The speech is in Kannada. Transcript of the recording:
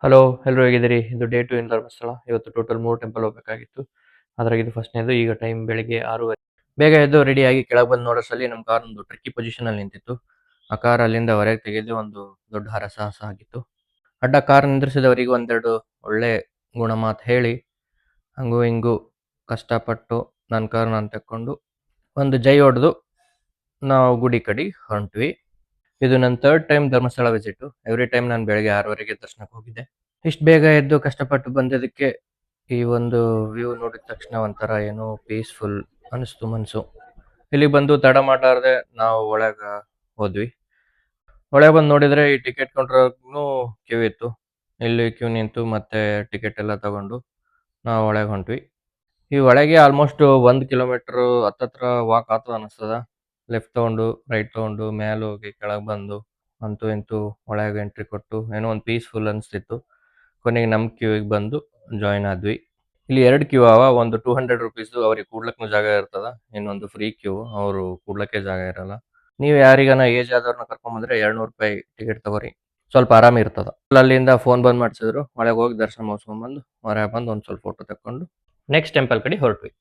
ಹಲೋ, ಎಲ್ರು ಹೇಗಿದ್ದೀರಿ? ಇದು ಡೇ 2 ಇನ್ ಧರ್ಮಸ್ಥಳ. ಇವತ್ತು ಟೋಟಲ್ 3 ಟೆಂಪಲ್ ಹೋಗ್ಬೇಕಾಗಿತ್ತು. ಅದ್ರಾಗ ಇದು ಫಸ್ಟ್‌ನೇದು. ಈಗ ಟೈಮ್ ಬೆಳಿಗ್ಗೆ 6:30. ಬೇಗ ಎದ್ದು ರೆಡಿಯಾಗಿ ಕೆಳಗೆ ಬಂದು ನೋಡೋಷ್ಟರಲ್ಲಿ ನಮ್ಮ ಕಾರ್ ಒಂದು ಟ್ರಿಕ್ಕಿ ಪೊಸಿಷನಲ್ಲಿ ನಿಂತಿತ್ತು. ಆ ಕಾರ್ ಅಲ್ಲಿಂದ ಹೊರಗೆ ತೆಗೆದು ಒಂದು ದೊಡ್ಡ ಹರಸಾಹಸ ಆಗಿತ್ತು. ಅಡ್ಡ ಕಾರ್ ನಿಂದ್ರಿಸಿದವರಿಗೆ ಒಂದೆರಡು ಒಳ್ಳೆ ಗುಣಮಾತು ಹೇಳಿ, ಹಂಗೂ ಹಿಂಗೂ ಕಷ್ಟಪಟ್ಟು ನನ್ನ ಕಾರ್ ನಾನು ತೆಕ್ಕೊಂಡು ಒಂದು ಜೈ ಹೊಡೆದು ನಾವು ಗುಡಿ ಕಡೆ ಹೊಂಟ್ವಿ. ಇದು ನನ್ನ third time Dharmasthala visit. Every time ನಾನು ಬೆಳಗ್ಗೆ 6:30ಗೆ ದರ್ಶನಕ್ಕೆ ಹೋಗಿದ್ದೆ. ಇಷ್ಟು ಬೇಗ ಎದ್ದು ಕಷ್ಟಪಟ್ಟು ಬಂದಿದ್ದಕ್ಕೆ ಈ ಒಂದು ವ್ಯೂ ನೋಡಿದ ತಕ್ಷಣ ಒಂಥರ ಏನೋ ಪೀಸ್ಫುಲ್ ಅನಿಸ್ತು ಮನಸ್ಸು. ಇಲ್ಲಿಗೆ ಬಂದು ತಡ ಮಾಡಲಾರ್ದೆ ನಾವು ಒಳಗೆ ಹೋದ್ವಿ. ಒಳಗೆ ಬಂದು ನೋಡಿದರೆ ಈ ಟಿಕೆಟ್ ಕೌಂಟ್ರಾಗೂ ಕ್ಯೂ ಇತ್ತು. ಇಲ್ಲಿ ಕ್ಯೂ ನಿಂತು ಮತ್ತೆ ಟಿಕೆಟ್ ಎಲ್ಲ ತಗೊಂಡು ನಾವು ಒಳಗೆ ಹೊಂಟ್ವಿ. ಈ ಒಳಗೆ ಆಲ್ಮೋಸ್ಟ್ 1 ಕಿಲೋಮೀಟ್ರ್ ಹತ್ತತ್ರ ವಾಕ್ ಆಗ್ತದ ಅನಿಸ್ತದ. ಲೆಫ್ಟ್ ತಗೊಂಡು ರೈಟ್ ತಗೊಂಡು ಮೇಲೆ ಹೋಗಿ ಕೆಳಗೆ ಬಂದು ಅಂತೂ ಇಂತೂ ಒಳಗೆ ಎಂಟ್ರಿ ಕೊಟ್ಟು ಏನೋ ಒಂದು ಪೀಸ್ಫುಲ್ ಅನಿಸ್ತಿತ್ತು. ಕೊನೆಗೆ ನಮ್ಮ ಕ್ಯೂಗೆ ಬಂದು ಜಾಯ್ನ್ ಆದ್ವಿ. ಇಲ್ಲಿ 2 ಕ್ಯೂ ಅವ. ಒಂದು ₹200 ಅವ್ರಿಗೆ ಕೂಡ್ಲಕ್ಕೂ ಜಾಗ ಇರ್ತದ. ಇನ್ನೊಂದು ಫ್ರೀ ಕ್ಯೂ, ಅವರು ಕೂಡ್ಲಕ್ಕೆ ಜಾಗ ಇರಲ್ಲ. ನೀವು ಯಾರಿಗಾನ ಏಜ್ ಆದವ್ರನ್ನ ಕರ್ಕೊಂಬಂದ್ರೆ ₹200 ಟಿಕೆಟ್ ತಗೋರಿ, ಸ್ವಲ್ಪ ಆರಾಮ ಇರ್ತದ. ಅಲ್ಲಿಂದ ಫೋನ್ ಬಂದ್ ಮಾಡಿಸಿದ್ರು. ಒಳಗೆ ಹೋಗಿ ದರ್ಶನ ಮುಗಿಸ್ಕೊಂಡ್ಬಂದು ಹೊರಗೆ ಬಂದು ಒಂದು ಸ್ವಲ್ಪ ಫೋಟೋ ತಕ್ಕೊಂಡು ನೆಕ್ಸ್ಟ್ ಟೆಂಪಲ್ ಕಡೆ ಹೊರಟ್ವಿ.